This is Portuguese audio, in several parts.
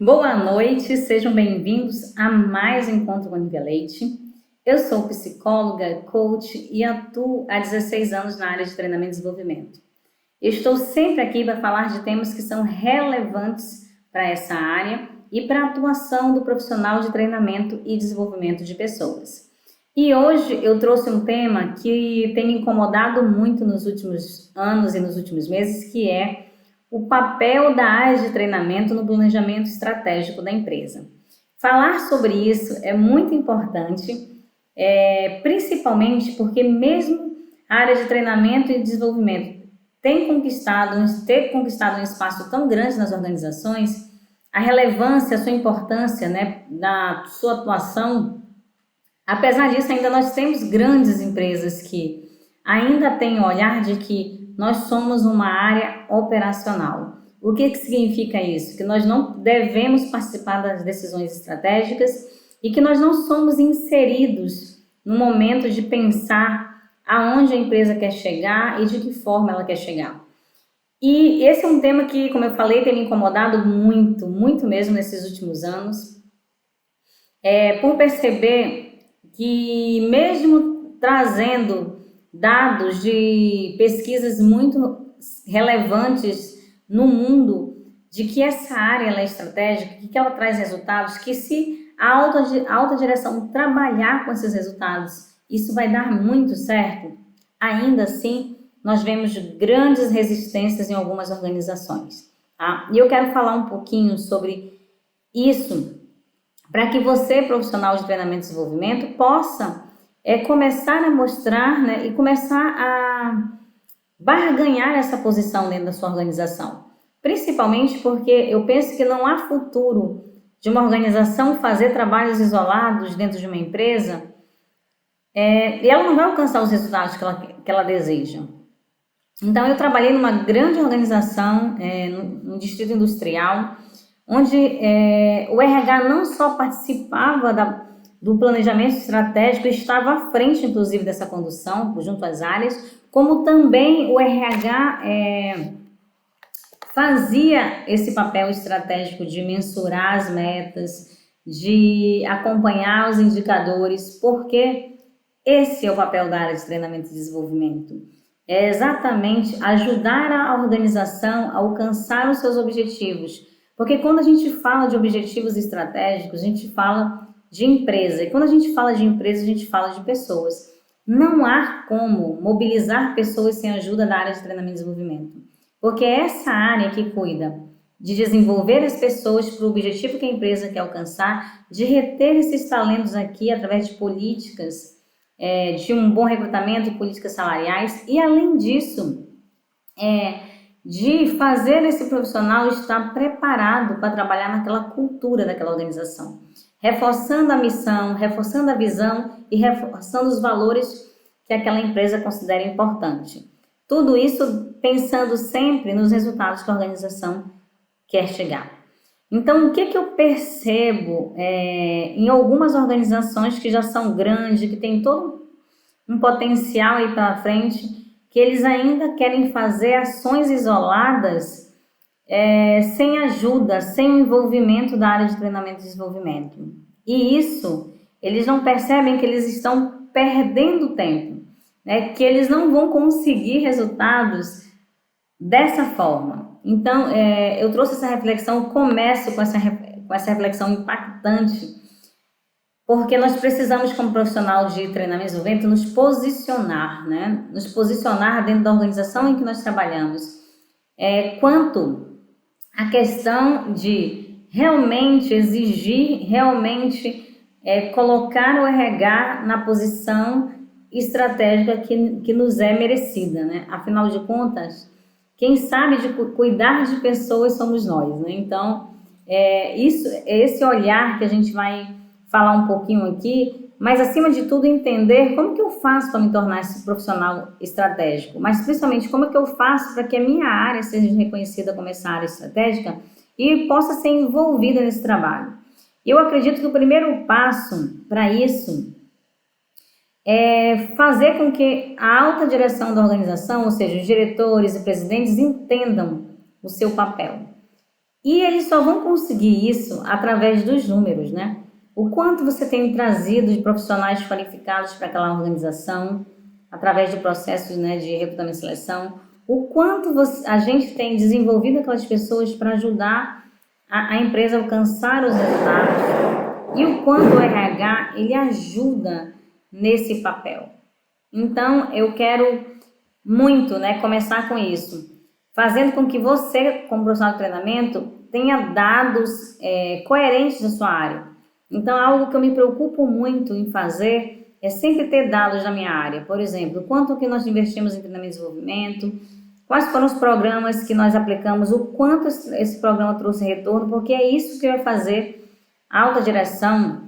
Boa noite, sejam bem-vindos a mais um Encontro com a Nívia Leite. Eu sou psicóloga, coach e atuo há 16 anos na área de treinamento e desenvolvimento. Eu estou sempre aqui para falar de temas que são relevantes para essa área e para a atuação do profissional de treinamento e desenvolvimento de pessoas. E hoje eu trouxe um tema que tem me incomodado muito nos últimos anos e nos últimos meses, que é o papel da área de treinamento no planejamento estratégico da empresa. Falar sobre isso é muito importante, principalmente porque mesmo a área de treinamento e desenvolvimento ter conquistado um espaço tão grande nas organizações, a relevância, a sua importância, né, da sua atuação, apesar disso, ainda nós temos grandes empresas que ainda têm o olhar de que nós somos uma área operacional. O que significa isso? Que nós não devemos participar das decisões estratégicas e que nós não somos inseridos no momento de pensar aonde a empresa quer chegar e de que forma ela quer chegar. E esse é um tema que, como eu falei, tem me incomodado muito, muito mesmo nesses últimos anos, por perceber que mesmo trazendo dados de pesquisas muito relevantes no mundo, de que essa área ela é estratégica, que ela traz resultados, que se a alta direção trabalhar com esses resultados, isso vai dar muito certo, ainda assim, nós vemos grandes resistências em algumas organizações. Tá? E eu quero falar um pouquinho sobre isso, para que você, profissional de treinamento e desenvolvimento, possa começar a mostrar, né, e começar a barganhar essa posição dentro da sua organização. Principalmente porque eu penso que não há futuro de uma organização fazer trabalhos isolados dentro de uma empresa e ela não vai alcançar os resultados que ela deseja. Então, eu trabalhei numa grande organização, no distrito industrial, onde o RH não só participava do planejamento estratégico, estava à frente, inclusive, dessa condução, junto às áreas, como também o RH fazia esse papel estratégico de mensurar as metas, de acompanhar os indicadores, porque esse é o papel da área de treinamento e desenvolvimento. É exatamente ajudar a organização a alcançar os seus objetivos. Porque quando a gente fala de objetivos estratégicos, a gente fala de empresa. E quando a gente fala de empresa, a gente fala de pessoas. Não há como mobilizar pessoas sem a ajuda da área de treinamento e desenvolvimento. Porque é essa área que cuida de desenvolver as pessoas para o objetivo que a empresa quer alcançar, de reter esses talentos aqui através de políticas, de um bom recrutamento e políticas salariais, e além disso, de fazer esse profissional estar preparado para trabalhar naquela cultura daquela organização, reforçando a missão, reforçando a visão e reforçando os valores que aquela empresa considera importante. Tudo isso pensando sempre nos resultados que a organização quer chegar. Então, o que eu percebo em algumas organizações que já são grandes, que tem todo um potencial aí para frente, que eles ainda querem fazer ações isoladas sem ajuda, sem envolvimento da área de treinamento e desenvolvimento. E isso, eles não percebem que eles estão perdendo tempo, né? Que eles não vão conseguir resultados dessa forma. Então, eu trouxe essa reflexão, começo com essa reflexão impactante, porque nós precisamos, como profissional de treinamento e desenvolvimento, nos posicionar, né? Nos posicionar dentro da organização em que nós trabalhamos. Quanto à questão de realmente exigir, realmente colocar o RH na posição estratégica que nos é merecida, né? Afinal de contas, quem sabe de cuidar de pessoas somos nós, né? Então, esse olhar que a gente vai falar um pouquinho aqui, mas acima de tudo entender como que eu faço para me tornar esse profissional estratégico, mas principalmente como é que eu faço para que a minha área seja reconhecida como essa área estratégica e possa ser envolvida nesse trabalho. Eu acredito que o primeiro passo para isso fazer com que a alta direção da organização, ou seja, os diretores e presidentes, entendam o seu papel. E eles só vão conseguir isso através dos números, né? O quanto você tem trazido de profissionais qualificados para aquela organização, através de processos, né, de recrutamento e seleção, o quanto a gente tem desenvolvido aquelas pessoas para ajudar a empresa a alcançar os resultados e o quanto o RH ele ajuda nesse papel. Então, eu quero muito, né, começar com isso, fazendo com que você, como profissional de treinamento, tenha dados coerentes da sua área. Então, algo que eu me preocupo muito em fazer é sempre ter dados da minha área. Por exemplo, quanto que nós investimos em treinamento e desenvolvimento, quais foram os programas que nós aplicamos, o quanto esse programa trouxe retorno, porque é isso que vai fazer a alta direção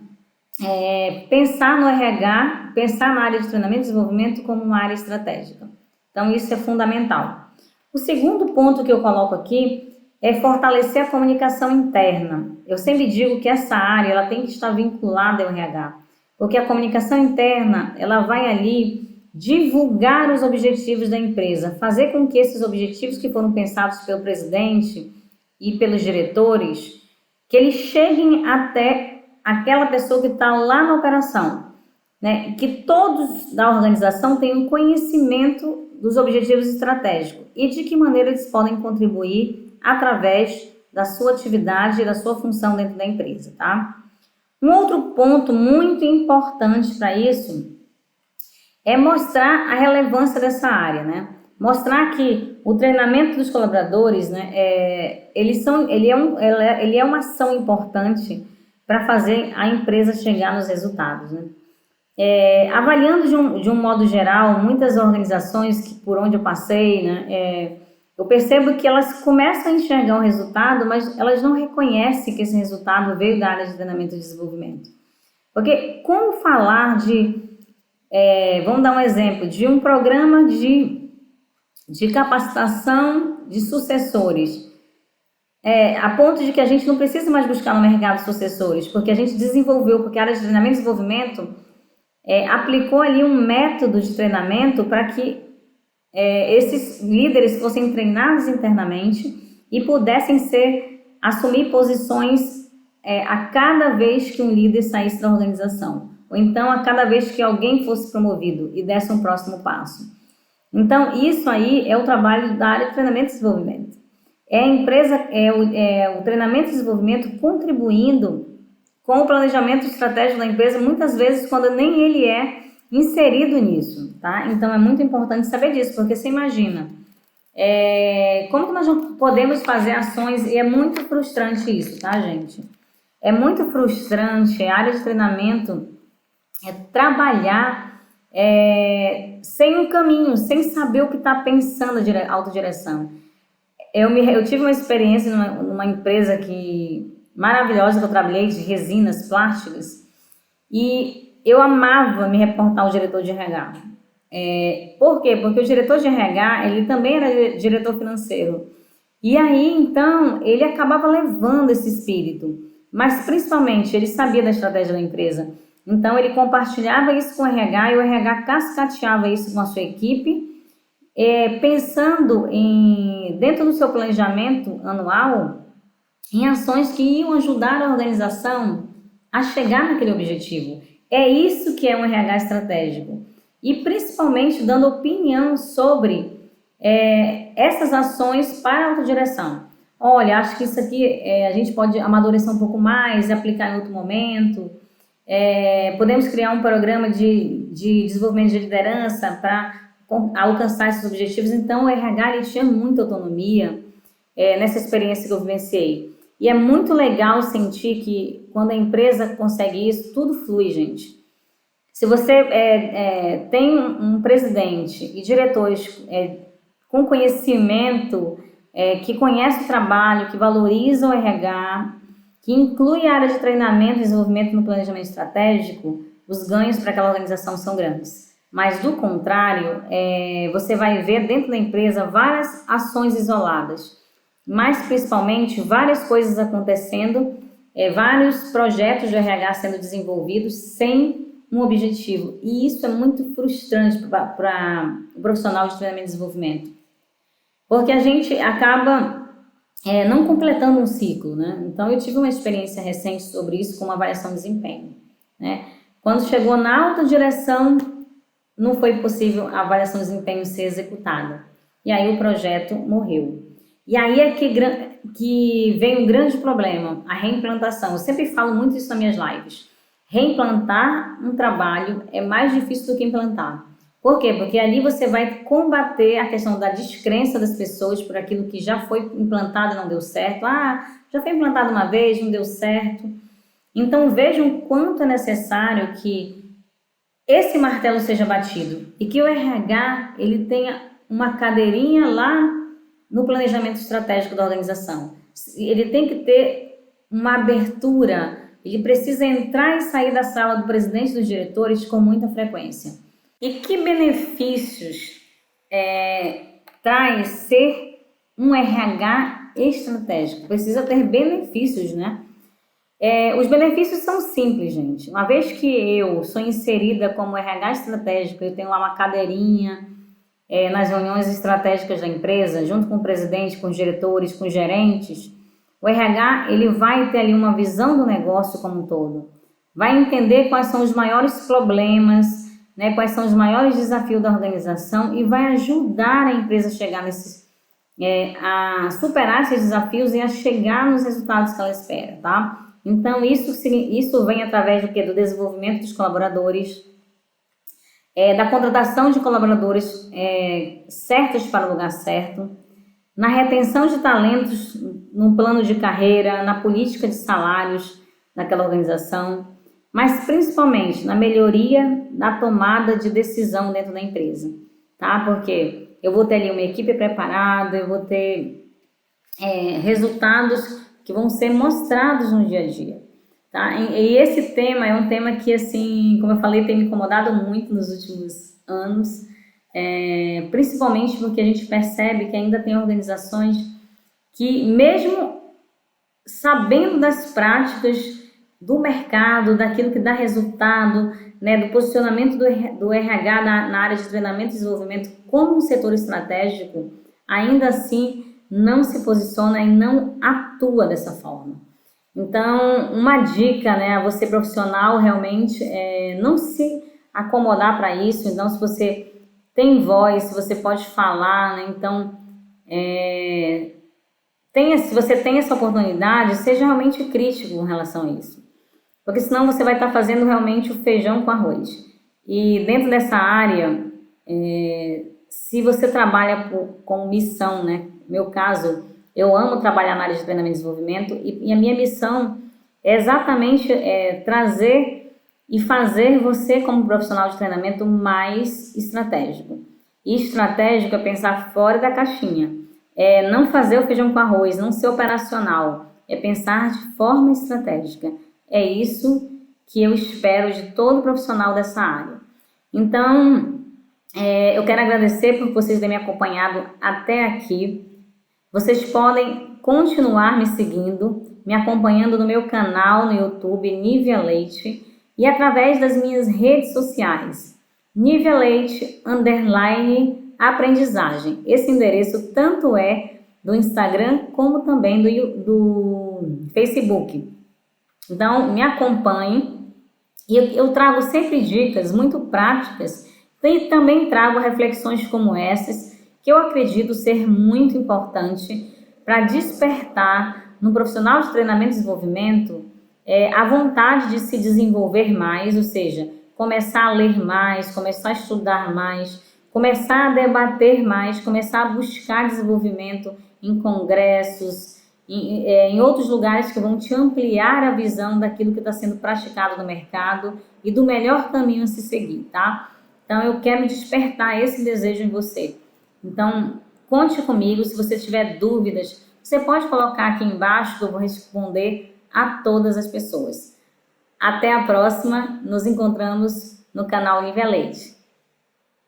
pensar no RH, pensar na área de treinamento e desenvolvimento como uma área estratégica. Então, isso é fundamental. O segundo ponto que eu coloco aqui é fortalecer a comunicação interna. Eu sempre digo que essa área ela tem que estar vinculada ao RH, porque a comunicação interna ela vai ali divulgar os objetivos da empresa, fazer com que esses objetivos que foram pensados pelo presidente e pelos diretores, que eles cheguem até aquela pessoa que está lá na operação, né? Que todos da organização tenham conhecimento dos objetivos estratégicos e de que maneira eles podem contribuir através da sua atividade e da sua função dentro da empresa, tá? Um outro ponto muito importante para isso é mostrar a relevância dessa área, né? Mostrar que o treinamento dos colaboradores, né, ele é uma ação importante para fazer a empresa chegar nos resultados, né? Avaliando de um modo geral, muitas organizações que por onde eu passei, né, eu percebo que elas começam a enxergar o resultado, mas elas não reconhecem que esse resultado veio da área de treinamento e desenvolvimento. Porque como falar vamos dar um exemplo, de um programa de capacitação de sucessores, a ponto de que a gente não precisa mais buscar no mercado sucessores, porque a gente desenvolveu, porque a área de treinamento e desenvolvimento aplicou ali um método de treinamento para que esses líderes fossem treinados internamente e pudessem assumir posições a cada vez que um líder saísse da organização, ou então a cada vez que alguém fosse promovido e desse um próximo passo. Então, isso aí é o trabalho da área de treinamento e desenvolvimento. É a empresa, o treinamento e desenvolvimento contribuindo com o planejamento estratégico da empresa, muitas vezes quando nem ele é inserido nisso, tá? Então, é muito importante saber disso, porque você imagina, como que nós não podemos fazer ações, e é muito frustrante isso, tá, gente? É muito frustrante a área de treinamento trabalhar sem um caminho, sem saber o que está pensando a autodireção. Eu tive uma experiência numa empresa maravilhosa que eu trabalhei, de resinas plásticas, e eu amava me reportar ao diretor de RH. Por quê? Porque o diretor de RH, ele também era diretor financeiro. E aí, então, ele acabava levando esse espírito, mas principalmente ele sabia da estratégia da empresa. Então, ele compartilhava isso com o RH e o RH cascateava isso com a sua equipe, pensando dentro do seu planejamento anual, em ações que iam ajudar a organização a chegar naquele objetivo. É isso que é um RH estratégico. E principalmente dando opinião sobre essas ações para a autodireção. Olha, acho que isso aqui a gente pode amadurecer um pouco mais e aplicar em outro momento. Podemos criar um programa de desenvolvimento de liderança para alcançar esses objetivos. Então, o RH ele tinha muita autonomia nessa experiência que eu vivenciei. E é muito legal sentir que quando a empresa consegue isso, tudo flui, gente. Se você tem um presidente e diretores com conhecimento, que conhece o trabalho, que valoriza o RH, que inclui a área de treinamento e desenvolvimento no planejamento estratégico, os ganhos para aquela organização são grandes. Mas, do contrário, você vai ver dentro da empresa várias ações isoladas, mas principalmente várias coisas acontecendo, vários projetos de RH sendo desenvolvidos sem um objetivo. E isso é muito frustrante para o profissional de treinamento e desenvolvimento, porque a gente acaba não completando um ciclo, né? Então, eu tive uma experiência recente sobre isso com uma avaliação de desempenho, né? Quando chegou na alta direção, não foi possível a avaliação de desempenho ser executada. E aí o projeto morreu. E aí é que vem um grande problema, a reimplantação. Eu sempre falo muito isso nas minhas lives. Reimplantar um trabalho é mais difícil do que implantar. Por quê? Porque ali você vai combater a questão da descrença das pessoas por aquilo que já foi implantado e não deu certo. Ah, já foi implantado uma vez, não deu certo. Então vejam o quanto é necessário que esse martelo seja batido e que o RH ele tenha uma cadeirinha lá no planejamento estratégico da organização. Ele tem que ter uma abertura, ele precisa entrar e sair da sala do presidente e dos diretores com muita frequência. E que benefícios traz ser um RH estratégico? Precisa ter benefícios, né? Os benefícios são simples, gente. Uma vez que eu sou inserida como RH estratégico, eu tenho lá uma cadeirinha nas reuniões estratégicas da empresa, junto com o presidente, com os diretores, com os gerentes, o RH ele vai ter ali uma visão do negócio como um todo. Vai entender quais são os maiores problemas, né, quais são os maiores desafios da organização e vai ajudar a empresa a chegar a superar esses desafios e a chegar nos resultados que ela espera, tá? Então, isso vem através do quê? Do desenvolvimento dos colaboradores, da contratação de colaboradores certos para o lugar certo, na retenção de talentos no plano de carreira, na política de salários daquela organização, mas principalmente na melhoria da tomada de decisão dentro da empresa, tá? Porque eu vou ter ali uma equipe preparada, eu vou ter resultados que vão ser mostrados no dia a dia, tá? E esse tema é um tema que, assim, como eu falei, tem me incomodado muito nos últimos anos, principalmente porque a gente percebe que ainda tem organizações que, mesmo sabendo das práticas do mercado, daquilo que dá resultado, né, do posicionamento do RH na área de treinamento e desenvolvimento como um setor estratégico, ainda assim não se posiciona e não atua dessa forma. Então, uma dica, né, a você profissional realmente não se acomodar para isso. Então, se você tem voz, se você pode falar, né, então se você tem essa oportunidade, seja realmente crítico com relação a isso. Porque senão você vai estar fazendo realmente o feijão com arroz. E dentro dessa área, se você trabalha com missão, né? No meu caso, eu amo trabalhar na área de treinamento e desenvolvimento e a minha missão é exatamente trazer e fazer você como profissional de treinamento mais estratégico. E estratégico é pensar fora da caixinha. Não fazer o feijão com arroz, não ser operacional. É pensar de forma estratégica. É isso que eu espero de todo profissional dessa área. Então, eu quero agradecer por vocês terem me acompanhado até aqui. Vocês podem continuar me seguindo, me acompanhando no meu canal no YouTube, Nívia Leite, e através das minhas redes sociais, Nívia Leite, _aprendizagem. Esse endereço tanto é do Instagram como também do Facebook. Então, me acompanhe e eu trago sempre dicas muito práticas e também trago reflexões como essas que eu acredito ser muito importante para despertar no profissional de treinamento e desenvolvimento a vontade de se desenvolver mais, ou seja, começar a ler mais, começar a estudar mais, começar a debater mais, começar a buscar desenvolvimento em congressos, em outros lugares que vão te ampliar a visão daquilo que está sendo praticado no mercado e do melhor caminho a se seguir, tá? Então, eu quero despertar esse desejo em você. Então, conte comigo. Se você tiver dúvidas, você pode colocar aqui embaixo que eu vou responder a todas as pessoas. Até a próxima. Nos encontramos no canal Nívia Leite.